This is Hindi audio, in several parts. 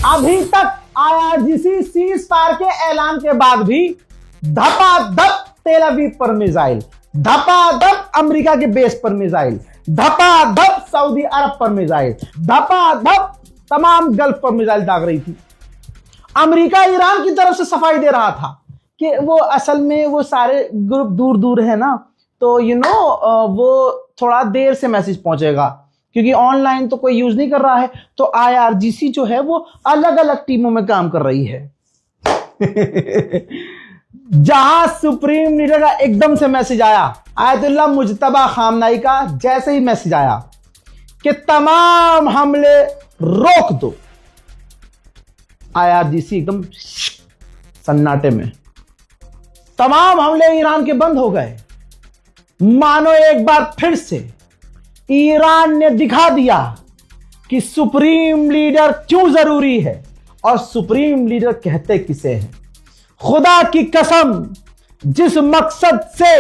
अभी तक IRGC सीज फायर के ऐलान के बाद भी धपाधप तेल अवीव पर मिसाइल, धपाधप अमेरिका के बेस पर मिसाइल, धपाधप सऊदी अरब पर मिसाइल, धपाधप तमाम गल्फ पर मिसाइल दाग रही थी। अमेरिका ईरान की तरफ से सफाई दे रहा था कि वो असल में वो सारे ग्रुप दूर दूर है ना, तो वो थोड़ा देर से मैसेज पहुंचेगा क्योंकि ऑनलाइन तो कोई यूज नहीं कर रहा है। तो IRGC जो है वो अलग अलग टीमों में काम कर रही है। जहां सुप्रीम लीडर का एकदम से मैसेज आया, आयतुल्ला मुज्तबा खामनाई का जैसे ही मैसेज आया कि तमाम हमले रोक दो, IRGC एकदम सन्नाटे में, तमाम हमले ईरान के बंद हो गए। मानो एक बार फिर से ईरान ने दिखा दिया कि सुप्रीम लीडर क्यों जरूरी है और सुप्रीम लीडर कहते किसे हैं। खुदा की कसम, जिस मकसद से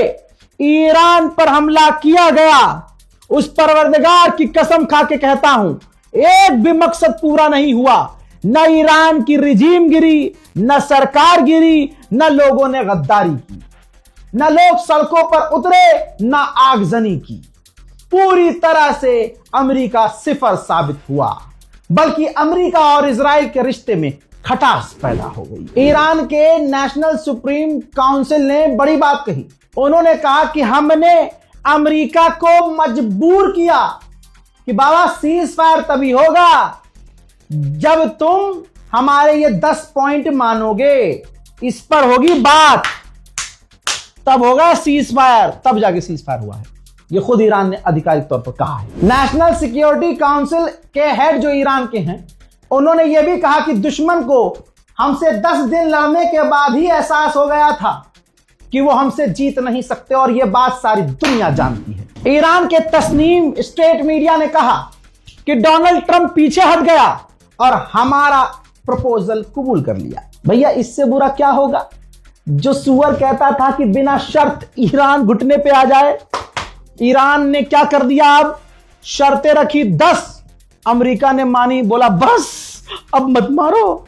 ईरान पर हमला किया गया, उस परवरदिगार की कसम खा के कहता हूं, एक भी मकसद पूरा नहीं हुआ। न ईरान की रिजीम गिरी, न सरकार गिरी, न लोगों ने गद्दारी की, न लोग सड़कों पर उतरे, न आगजनी की। पूरी तरह से अमेरिका सिफर साबित हुआ, बल्कि अमेरिका और इजराइल के रिश्ते में खटास पैदा हो गई। ईरान के नेशनल सुप्रीम काउंसिल ने बड़ी बात कही। उन्होंने कहा कि हमने अमेरिका को मजबूर किया कि बाबा सीज फायर तभी होगा जब तुम हमारे ये 10 पॉइंट मानोगे, इस पर होगी बात, तब होगा सीज फायर। तब जाके सीज फायर हुआ है, ये खुद ईरान ने आधिकारिक तौर पर कहा है। नेशनल सिक्योरिटी काउंसिल के हेड जो ईरान के हैं, उन्होंने यह भी कहा कि दुश्मन को हमसे 10 दिन लड़ने के बाद ही एहसास हो गया था कि वो हमसे जीत नहीं सकते, और यह बात सारी दुनिया जानती है। ईरान के तस्नीम स्टेट मीडिया ने कहा कि डोनाल्ड ट्रंप पीछे हट गया और हमारा प्रपोजल कबूल कर लिया। भैया इससे बुरा क्या होगा? जो सुअर कहता था कि बिना शर्त ईरान घुटने पे आ जाए, ईरान ने क्या कर दिया? अब शर्तें रखी 10, अमेरिका ने मानी, बोला बस अब मत मारो।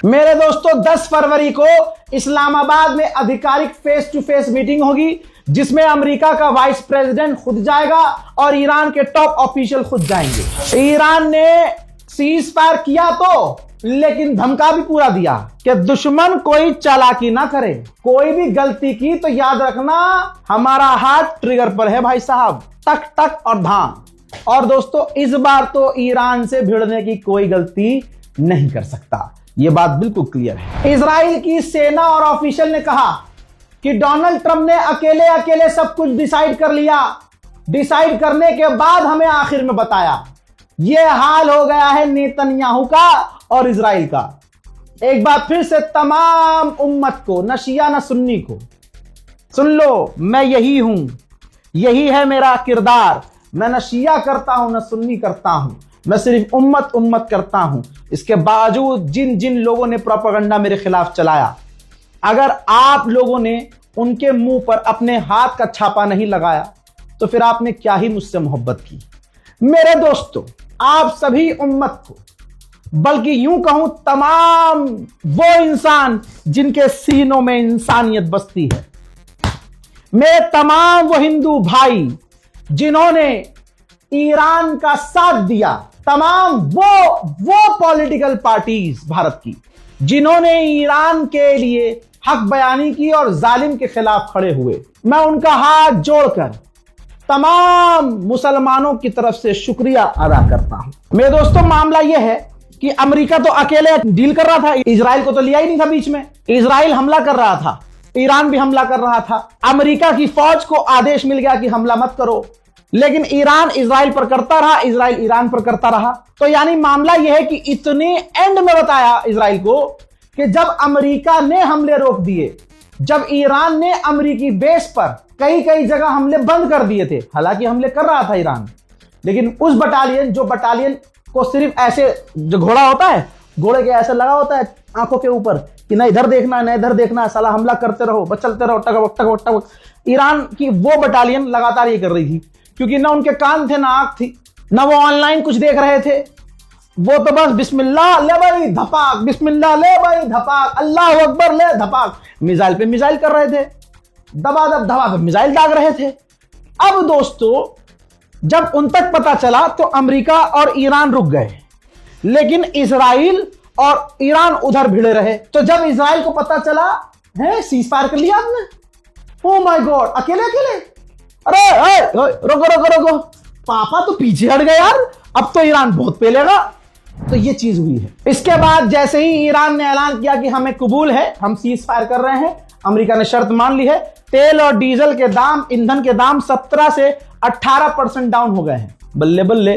मेरे दोस्तों, 10 फरवरी को इस्लामाबाद में आधिकारिक फेस टू फेस मीटिंग होगी, जिसमें अमेरिका का वाइस प्रेसिडेंट खुद जाएगा और ईरान के टॉप ऑफिशियल खुद जाएंगे। ईरान ने सीज फायर किया तो, लेकिन धमका भी पूरा दिया कि दुश्मन कोई चालाकी ना करे, कोई भी गलती की तो याद रखना हमारा हाथ ट्रिगर पर है भाई साहब, टक टक और धाम। और दोस्तों, इस बार तो ईरान से भिड़ने की कोई गलती नहीं कर सकता, यह बात बिल्कुल क्लियर है। इजराइल की सेना और ऑफिशियल ने कहा कि डोनाल्ड ट्रंप ने अकेले अकेले सब कुछ डिसाइड कर लिया, डिसाइड करने के बाद हमें आखिर में बताया। यह हाल हो गया है नेतन्याहू का और इजराइल का। एक बार फिर से तमाम उम्मत को, न शिया न सुन्नी को, सुन लो, मैं यही हूं, यही है मेरा किरदार। मैं न शिया करता हूं न सुन्नी करता हूं, मैं सिर्फ उम्मत उम्मत करता हूं। इसके बावजूद जिन जिन लोगों ने प्रोपेगेंडा मेरे खिलाफ चलाया, अगर आप लोगों ने उनके मुंह पर अपने हाथ का छापा नहीं लगाया तो फिर आपने क्या ही मुझसे मोहब्बत की। मेरे दोस्तों, आप सभी उम्मत को, बल्कि यूं कहूं तमाम वो इंसान जिनके सीनों में इंसानियत बसती है, मेरे तमाम वो हिंदू भाई जिन्होंने ईरान का साथ दिया, तमाम वो पॉलिटिकल पार्टीज भारत की जिन्होंने ईरान के लिए हक बयानी की और जालिम के खिलाफ खड़े हुए, मैं उनका हाथ जोड़कर तमाम मुसलमानों की तरफ से शुक्रिया अदा करता हूं। मेरे दोस्तों, मामला यह है कि अमेरिका तो अकेले डील कर रहा था, इजराइल को तो लिया ही नहीं था बीच में। इजराइल हमला कर रहा था, ईरान भी हमला कर रहा था। अमेरिका की फौज को आदेश मिल गया कि हमला मत करो, लेकिन ईरान इजराइल पर करता रहा, इजराइल ईरान पर करता रहा। तो यानी मामला यह है कि इतने एंड में बताया इजराइल को कि जब अमेरिका ने हमले रोक दिए, जब ईरान ने अमेरिकी बेस पर कई कई जगह हमले बंद कर दिए थे, हालांकि हमले कर रहा था ईरान, लेकिन उस बटालियन को सिर्फ ऐसे, जो घोड़ा होता है, घोड़े के ऐसे लगा होता है आंखों के ऊपर कि ना इधर देखना ना इधर देखना, साला हमला करते रहो, बस चलते रहो, टक टक टक। ईरान की वो बटालियन लगातार ये कर रही थी, क्योंकि ना उनके कान थे ना आंख थी, ना वो ऑनलाइन कुछ देख रहे थे, वो तो बस बिस्मिल्लाह ले भाई धपाक, बिस्मिल्लाह ले भाई धपाक, अल्लाह अकबर ले धपाक, मिसाइल पे मिसाइल कर रहे थे, दबा दब धबा पे मिसाइल दाग रहे थे। अब दोस्तों जब उन तक पता चला तो अमेरिका और ईरान रुक गए, लेकिन इजराइल और ईरान उधर भिड़े रहे। तो जब इजराइल को पता चला है सीज फायर कर लिया आपने, ओ माय गॉड, अकेले अकेले, अरे रोको रोको रोको, पापा तो पीछे हट गए यार, अब तो ईरान बहुत पेलेगा। तो ये चीज हुई है। इसके बाद जैसे ही ईरान ने ऐलान किया कि हमें कबूल है, हम सीज फायर कर रहे हैं, अमेरिका ने शर्त मान ली है, तेल और डीजल के दाम, ईंधन के दाम 17 से 18% डाउन हो गए हैं। बल्ले बल्ले।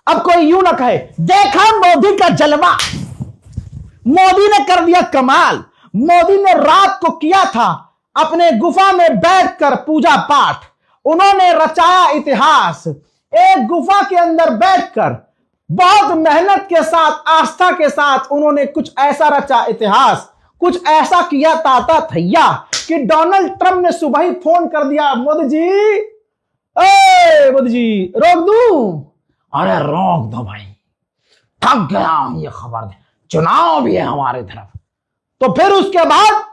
अब कोई यूं ना कहे देखा मोदी का जलवा, मोदी ने कर दिया कमाल, मोदी ने रात को किया था अपने गुफा में बैठकर पूजा पाठ, उन्होंने रचाया इतिहास। एक गुफा के अंदर बैठकर बहुत मेहनत के साथ, आस्था के साथ उन्होंने कुछ ऐसा रचा इतिहास, कुछ ऐसा किया ताता थैया कि डोनाल्ड ट्रंप ने सुबह ही फोन कर दिया, मोदी जी, ए मोदी जी रोक दूं? अरे रोक दो भाई, थक गया हूं ये खबर दे, चुनाव भी है हमारे तरफ। तो फिर उसके बाद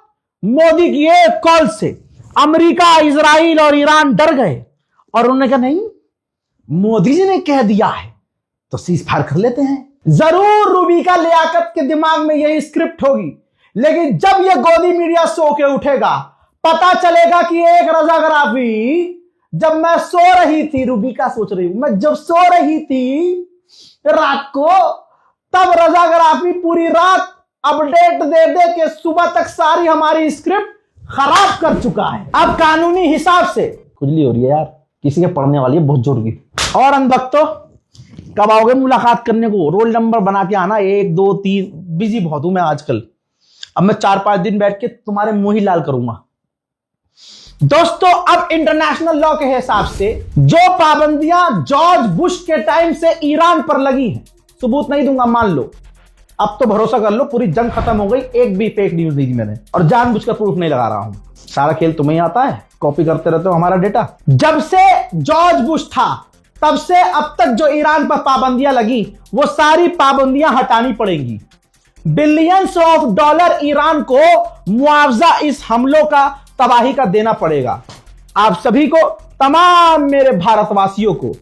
मोदी की एक कॉल से अमेरिका, इजराइल और ईरान डर गए और उन्होंने कहा नहीं, मोदी जी ने कह दिया है तो सीज फायर कर लेते हैं। जरूर रूबिका लियाकत के दिमाग में यही स्क्रिप्ट होगी, लेकिन जब यह गोदी मीडिया सो के उठेगा, पता चलेगा कि एक रजाग्राफी, जब मैं सो रही थी, रूबिका सोच रही हूं, मैं जब सो रही थी रात को, तब रजाग्राफी पूरी रात अपडेट दे दे के सुबह तक सारी हमारी स्क्रिप्ट खराब कर चुका है। अब कानूनी हिसाब से खुजली हो रही है यार, किसी के पढ़ने वाली है बहुत जोर की। और अनभक्तों, कब आओगे मुलाकात करने को? रोल नंबर बना के आना, 1 2 3, बिजी बहुत हूं मैं आजकल। अब मैं 4-5 दिन बैठ के तुम्हारे मुंह ही लाल करूंगा। दोस्तों अब इंटरनेशनल लॉ के हिसाब से जो पाबंदियां जॉर्ज बुश के टाइम से ईरान पर लगी हैं, सबूत नहीं दूंगा मान लो, अब तो भरोसा कर लो पूरी जंग खत्म हो गई, एक भी फेक न्यूज नहीं दी मैंने, और जानबूझकर प्रूफ नहीं लगा रहा हूं। सारा खेल तुम्हें ही आता है, कॉपी करते रहते हो हमारा डेटा। जब से जॉर्ज बुश था तब से अब तक जो ईरान पर पाबंदियां लगी, वो सारी पाबंदियां हटानी पड़ेंगी। बिलियंस ऑफ डॉलर ईरान को मुआवजा इस हमलों का, तबाही का देना पड़ेगा। आप सभी को, तमाम मेरे भारतवासियों को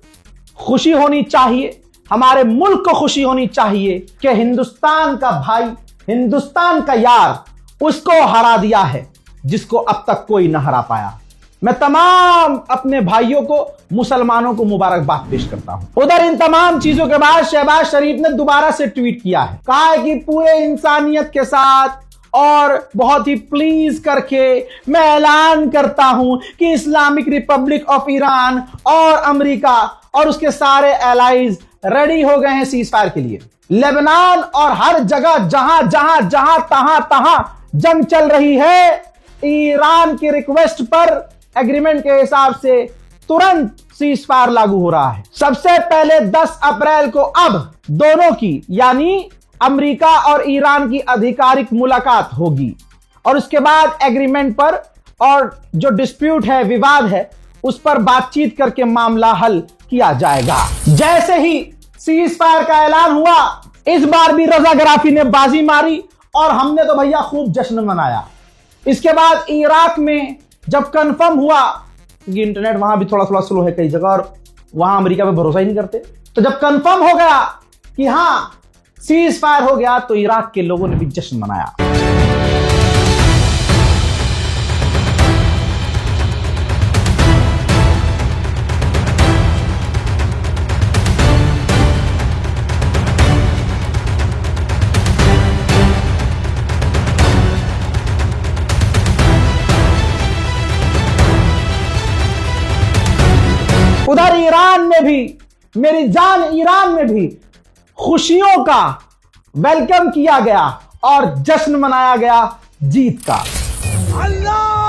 खुशी होनी चाहिए, हमारे मुल्क को खुशी होनी चाहिए कि हिंदुस्तान का भाई, हिंदुस्तान का यार उसको हरा दिया है जिसको अब तक कोई न हरा पाया। मैं तमाम अपने भाइयों को, मुसलमानों को मुबारकबाद पेश करता हूं। उधर इन तमाम चीजों के बाद शहबाज शरीफ ने दोबारा से ट्वीट किया है, कहा है कि पूरे इंसानियत के साथ और बहुत ही प्लीज करके मैं ऐलान करता हूं कि इस्लामिक रिपब्लिक ऑफ ईरान और अमेरिका और उसके सारे एलाइज रेडी हो गए हैं सीज फायर के लिए। लेबनान और हर जगह जहां जहां जहां तहां जंग चल रही है, ईरान की रिक्वेस्ट पर एग्रीमेंट के हिसाब से तुरंत सीज फायर लागू हो रहा है। सबसे पहले 10 अप्रैल को अब दोनों की, यानी अमेरिका और ईरान की आधिकारिक मुलाकात होगी और उसके बाद एग्रीमेंट पर और जो डिस्प्यूट है, विवाद है, उस पर बातचीत करके मामला हल किया जाएगा। जैसे ही सीज फायर का ऐलान हुआ, इस बार भी रजा गराफी ने बाजी मारी और हमने तो भैया खूब जश्न मनाया। इसके बाद इराक में जब कंफर्म हुआ, क्योंकि इंटरनेट वहां भी थोड़ा थोड़ा स्लो है कई जगह और वहां अमेरिका पे भरोसा ही नहीं करते, तो जब कंफर्म हो गया कि हां सीज फायर हो गया, तो इराक के लोगों ने भी जश्न मनाया। उधर ईरान में भी, मेरी जान ईरान में भी खुशियों का वेलकम किया गया और जश्न मनाया गया जीत का। अल्लाह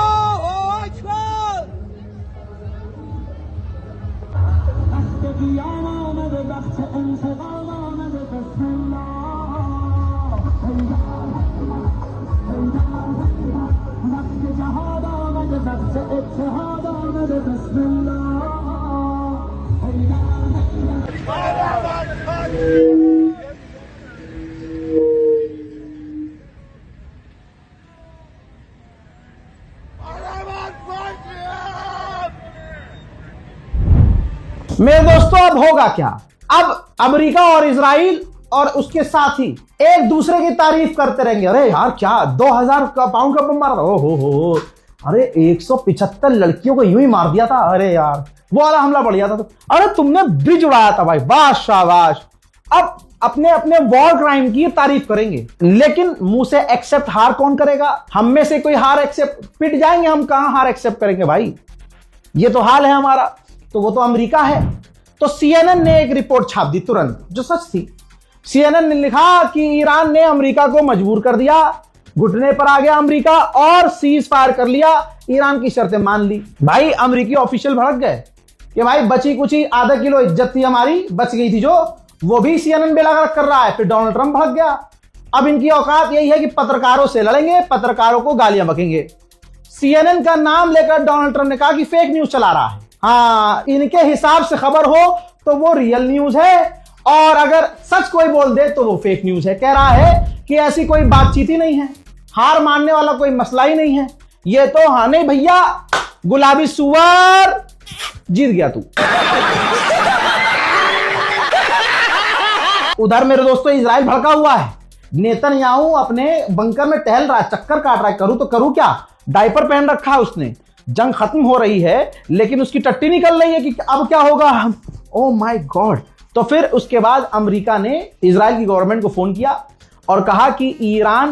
मेरे दोस्तों अब होगा क्या? अब अमेरिका और इजराइल और उसके साथी एक दूसरे की तारीफ करते रहेंगे। अरे यार क्या 2000 पाउंड का बम मारा था, हो अरे 175 लड़कियों को यूं ही मार दिया था। अरे यार वो वाला हमला बढ़िया था। तो अरे तुमने ब्रिज उड़ाया था भाई, वाह शाबाश। अब अपने अपने वॉर क्राइम की तारीफ करेंगे, लेकिन मुंह से एक्सेप्ट हार कौन करेगा? हम में से कोई हार एक्सेप्ट, पिट जाएंगे हम, कहां हार एक्सेप्ट करेंगे भाई? ये तो हाल है हमारा। तो वो तो अमेरिका है। तो CNN ने एक रिपोर्ट छाप दी तुरंत, जो सच थी। CNN ने लिखा कि ईरान ने अमेरिका को मजबूर कर दिया, घुटने पर आ गया अमेरिका और सीज फायर कर लिया, ईरान की शर्तें मान ली। भाई अमेरिकी ऑफिशियल भड़क गए कि भाई बची कुछ आधा किलो इज्जत थी हमारी, बच गई थी जो, वो भी CNN बेला कर रहा है। फिर डोनाल्ड ट्रंप भड़क गया। अब इनकी औकात यही है कि पत्रकारों से लड़ेंगे, पत्रकारों को गालियां बकेंगे। CNN का नाम लेकर डोनाल्ड ट्रंप ने कहा कि फेक न्यूज चला रहा है। हाँ, इनके हिसाब से खबर हो तो वो रियल न्यूज है, और अगर सच कोई बोल दे तो वो फेक न्यूज है। कह रहा है कि ऐसी कोई बातचीत ही नहीं है, हार मानने वाला कोई मसला ही नहीं है। ये तो हाँ नहीं भैया, गुलाबी सुअर, जीत गया तू। उधर मेरे दोस्तों इजराइल भड़का हुआ है। नेतन्याहू अपने बंकर में टहल रहा है, चक्कर काट रहा है। करूं तो करूं क्या? डायपर पहन रखा है उसने। जंग खत्म हो रही है लेकिन उसकी टट्टी निकल रही है कि अब क्या होगा। Oh my God. तो फिर उसके बाद अमेरिका ने इजराइल की गवर्नमेंट को फोन किया और कहा कि ईरान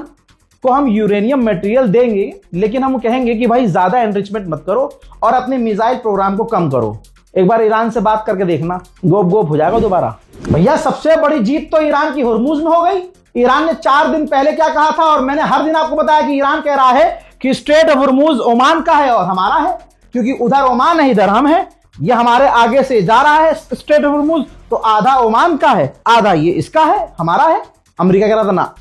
को हम यूरेनियम मटेरियल देंगे, लेकिन हम कहेंगे कि भाई ज्यादा एनरिचमेंट मत करो और अपने मिसाइल प्रोग्राम को कम करो। एक बार ईरान से बात करके देखना, गोप गोप हो जाएगा दोबारा। भैया सबसे बड़ी जीत तो ईरान की हुर्मुज में हो गई। ईरान ने 4 दिन पहले क्या कहा था, और मैंने हर दिन आपको बताया कि ईरान कह रहा है कि स्ट्रेट ऑफ हुर्मुज ओमान का है और हमारा है, क्योंकि उधर ओमान है इधर हम है। ये हमारे आगे से जा रहा है स्ट्रेट ऑफ हुर्मुज, तो आधा ओमान का है, आधा ये इसका है, हमारा है। अमेरिका कह रहा था ना।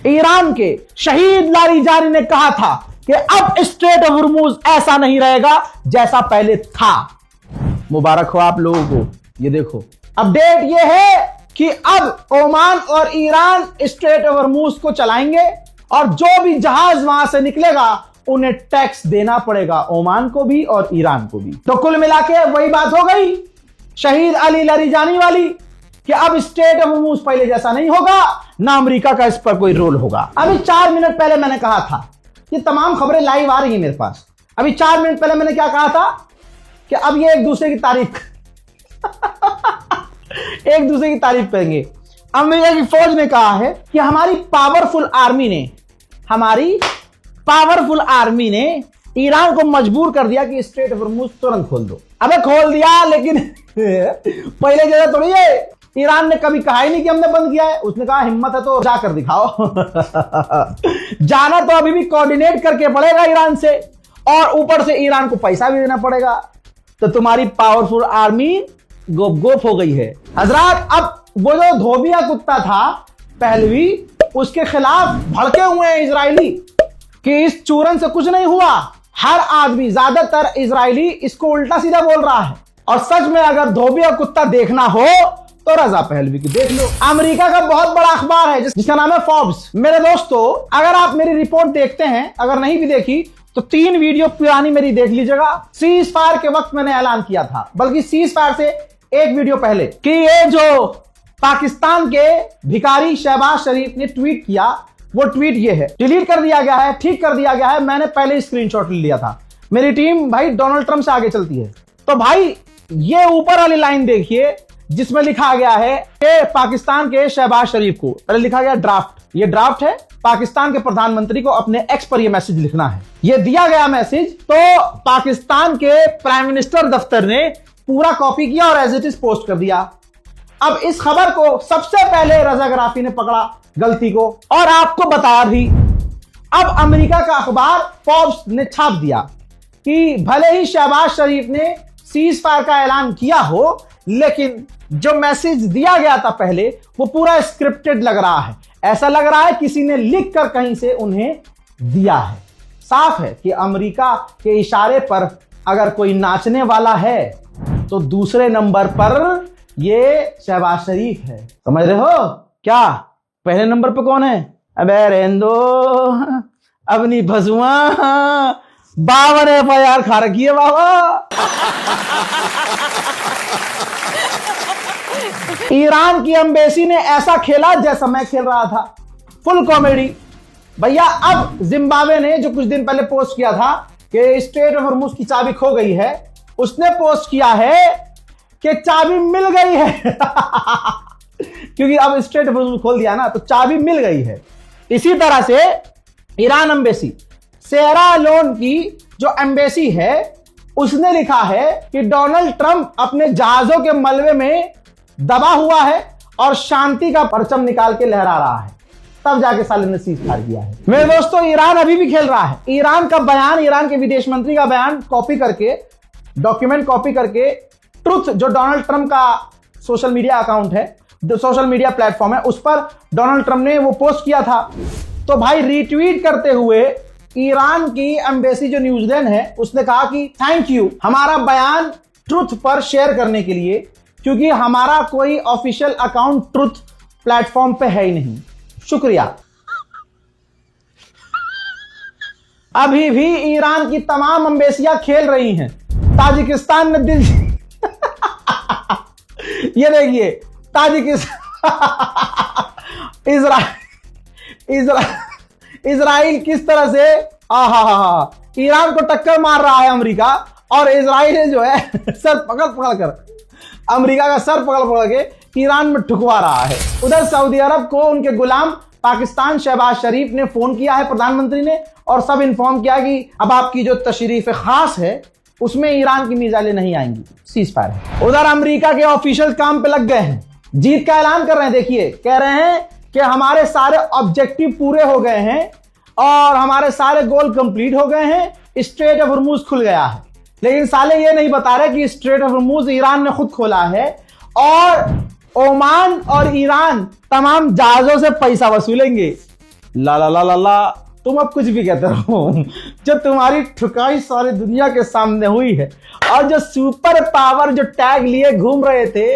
ईरान के शहीद लारीजानी ने कहा था कि अब स्ट्रेट ऑफ हुर्मुज ऐसा नहीं रहेगा जैसा पहले था। मुबारक हो आप लोगों को। ये देखो अपडेट ये है कि अब ओमान और ईरान स्ट्रेट ऑफ हुर्मुज को चलाएंगे, और जो भी जहाज वहां से निकलेगा उन्हें टैक्स देना पड़ेगा, ओमान को भी और ईरान को भी। तो कुल मिला के वही बात हो गई शहीद अली लारीजानी वाली कि अब स्ट्रेट ऑफ हुर्मुज पहले जैसा नहीं होगा, ना अमेरिका का इस पर कोई रोल होगा। अभी 4 मिनट पहले मैंने कहा था, ये तमाम खबरें लाइव आ रही है मेरे पास। अभी 4 मिनट पहले मैंने क्या कहा था कि अब ये एक दूसरे की तारीफ एक दूसरे की तारीफ करेंगे। अमेरिका की फौज ने कहा है कि हमारी पावरफुल आर्मी ने ईरान को मजबूर कर दिया कि स्ट्रेट ऑफ हुर्मुज तुरंत खोल दो। अबे खोल दिया, लेकिन पहले जगह थोड़ी है। ईरान ने कभी कहा ही नहीं कि हमने बंद किया है। उसने कहा हिम्मत है तो जाकर दिखाओ। जाना तो अभी भी कोऑर्डिनेट करके पड़ेगा ईरान से, और ऊपर से ईरान को पैसा भी देना पड़ेगा। तो तुम्हारी पावरफुल आर्मी गोप गोप हो गई है हजरात। अब वो जो धोबिया कुत्ता था पहलवी, उसके खिलाफ भड़के हुए हैं इजरायली कि इस चूरन से कुछ नहीं हुआ। हर आदमी, ज्यादातर इजरायली इसको उल्टा सीधा बोल रहा है। और सच में अगर धोबिया कुत्ता देखना हो तो रजा पहलवी की देख लो। अमेरिका का बहुत बड़ा अखबार है जिसका नाम है फोर्ब्स। मेरे दोस्तों अगर आप मेरी रिपोर्ट देखते हैं, अगर नहीं भी देखी तो 3 वीडियो पुरानी मेरी देख लीजिएगा। सीज फायर के वक्त मैंने ऐलान किया था, बल्कि सीज फायर से 1 वीडियो पहले, कि ये जो पाकिस्तान के भिखारी शहबाज शरीफ ने ट्वीट किया, वो ट्वीट ये है। डिलीट कर दिया गया है, ठीक कर दिया गया है। मैंने पहले स्क्रीनशॉट ले लिया था। मेरी टीम भाई डोनाल्ड ट्रंप से आगे चलती है। तो भाई ये ऊपर वाली लाइन देखिए जिसमें लिखा गया है कि पाकिस्तान के शहबाज शरीफ को, पहले लिखा गया ड्राफ्ट, ये ड्राफ्ट है। पाकिस्तान के प्रधानमंत्री को अपने एक्स पर ये मैसेज लिखना है। ये दिया गया मैसेज तो पाकिस्तान के प्राइम मिनिस्टर दफ्तर ने पूरा कॉपी किया और एज इट इज पोस्ट कर दिया। अब इस खबर को सबसे पहले रजा गराफी ने पकड़ा गलती को, और आपको बताया भी। अब अमेरिका का अखबार फोर्ब्स ने छाप दिया कि भले ही शहबाज शरीफ ने सीज फायर का ऐलान किया हो, लेकिन जो मैसेज दिया गया था पहले वो पूरा स्क्रिप्टेड लग रहा है। ऐसा लग रहा है किसी ने लिख कर कहीं से उन्हें दिया है। साफ है कि अमेरिका के इशारे पर अगर कोई नाचने वाला है तो दूसरे नंबर पर ये शहबाज शरीफ है। समझ रहे हो क्या? पहले नंबर पे कौन है? अबे रेंदो अपनी भसुआ 52 FIR खा रखी है बाबा। ईरान की एम्बेसी ने ऐसा खेला जैसा मैं खेल रहा था, फुल कॉमेडी भैया। अब जिम्बाब्वे ने जो कुछ दिन पहले पोस्ट किया था कि स्ट्रेट ऑफ हॉर्मुज की चाबी खो गई है, उसने पोस्ट किया है कि चाबी मिल गई है। क्योंकि अब स्ट्रेट ऑफ हॉर्मुज खोल दिया ना, तो चाबी मिल गई है। इसी तरह से ईरान एम्बेसी, सेरा लोन की जो एम्बेसी है, उसने लिखा है कि डोनाल्ड ट्रंप अपने जहाजों के मलबे में दबा हुआ है और शांति का परचम निकाल के लहरा रहा है। तब जाके साले ने सीज फायर किया है। मेरे दोस्तों, ईरान अभी भी खेल रहा है। ईरान का बयान, ईरान के विदेश मंत्री का बयान कॉपी करके, डॉक्यूमेंट कॉपी करके, ट्रुथ जो डोनाल्ड ट्रंप का सोशल मीडिया अकाउंट है, जो सोशल मीडिया प्लेटफॉर्म है, उस पर डोनाल्ड ट्रंप ने वो पोस्ट किया था। तो भाई रीट्वीट करते हुए ईरान की एम्बेसी जो न्यूजीलैंड है, उसने कहा कि थैंक यू हमारा बयान ट्रुथ पर शेयर करने के लिए, क्योंकि हमारा कोई ऑफिशियल अकाउंट ट्रुथ प्लेटफॉर्म पे है ही नहीं। शुक्रिया। अभी भी ईरान की तमाम एम्बेसियां खेल रही हैं। ताजिकिस्तान ने दिल ये देखिए, ताजिकिस्तान इजराइल किस तरह से ईरान को टक्कर मार रहा है अमेरिका, और इजराइल जो है सर पकड़ पकड़ कर, अमेरिका का सर पकड़ पकड़ के ईरान में ठुकवा रहा है। उधर सऊदी अरब को उनके गुलाम पाकिस्तान शहबाज शरीफ ने फोन किया है, प्रधानमंत्री ने, और सब इन्फॉर्म किया कि अब आपकी जो तशरीफ खास है उसमें ईरान की मिसाइलें नहीं आएंगी, सीज फायर है। उधर अमेरिका के ऑफिशियल काम पे लग गए हैं, जीत का ऐलान कर रहे हैं। देखिए, कह रहे हैं कि हमारे सारे ऑब्जेक्टिव पूरे हो गए हैं और हमारे सारे गोल कंप्लीट हो गए हैं, स्ट्रेट ऑफ हॉर्मुज खुल गया है। लेकिन साले ये नहीं बता रहे कि स्ट्रेट ऑफ हॉर्मुज ईरान ने खुद खोला है और ओमान और ईरान तमाम जहाजों से पैसा वसूलेंगे। ला ला ला ला ला, तुम अब कुछ भी कहते रहो। जो तुम्हारी ठुकाई सारी दुनिया के सामने हुई है, और जो सुपर पावर जो टैग लिए घूम रहे थे,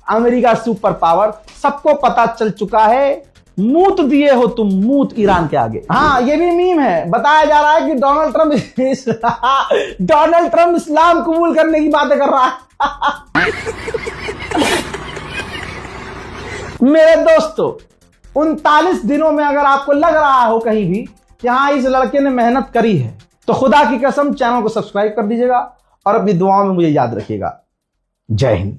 अमेरिका सुपर पावर, सबको पता चल चुका है। मूत दिए हो तुम, मूत ईरान के आगे। हाँ, ये भी मीम है, बताया जा रहा है कि डोनाल्ड ट्रंप इस्लाम कबूल करने की बातें कर रहा है। मेरे दोस्तों, 39 दिनों में अगर आपको लग रहा हो कहीं भी कि हाँ इस लड़के ने मेहनत करी है, तो खुदा की कसम चैनल को सब्सक्राइब कर दीजिएगा और अपनी दुआओं में मुझे याद रखिएगा। जय हिंद।